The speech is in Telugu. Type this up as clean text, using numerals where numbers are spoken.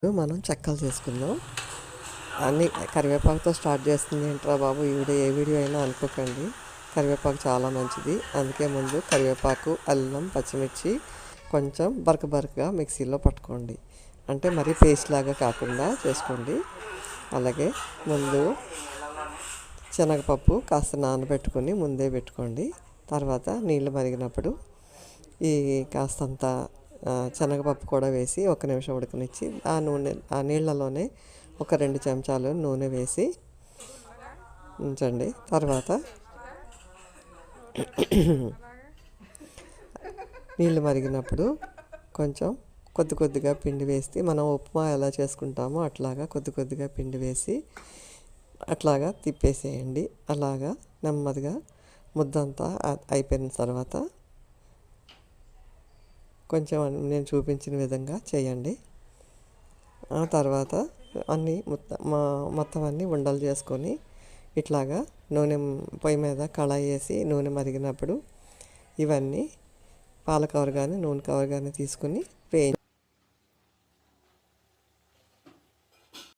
మనం చెక్కలు చేసుకుందాం. అన్నీ కరివేపాకుతో స్టార్ట్ చేస్తుంది ఏంట్రా బాబు ఈవిడ ఏ వీడియో అయినా అనుకోకండి. కరివేపాకు చాలా మంచిది. అందుకే ముందు కరివేపాకు, అల్లం, పచ్చిమిర్చి కొంచెం బరకగా మిక్సీలో పట్టుకోండి. అంటే మరీ పేస్ట్ లాగా కాకుండా చేసుకోండి. అలాగే ముందు శనగపప్పు కాస్త నానబెట్టుకొని ముందే పెట్టుకోండి. తర్వాత నీళ్ళు మరిగినప్పుడు ఈ కాస్తంత శనగపప్పు కూడా వేసి 1 నిమిషం ఉడకనిచ్చి ఆ నీళ్ళలోనే ఒక 2 చెంచాలు నూనె వేసి ఉంచండి. తర్వాత నీళ్ళు మరిగినప్పుడు కొంచెం కొద్దిగా పిండి వేసి మనం ఉప్మా ఎలా చేసుకుంటామో అట్లాగా కొద్దిగా పిండి వేసి అట్లాగా తిప్పేసేయండి. అలాగా నెమ్మదిగా ముద్దంతా అయిపోయిన తర్వాత కొంచెం నేను చూపించిన విధంగా చేయండి. ఆ తర్వాత అన్నీ మొత్తం అన్నీ ఉండలు చేసుకొని ఇట్లాగా నూనె పొయ్యి మీద కళాయి వేసి నూనె మరిగినప్పుడు ఇవన్నీ పాల కవర్ కానీ నూనె కవర్ కానీ తీసుకుని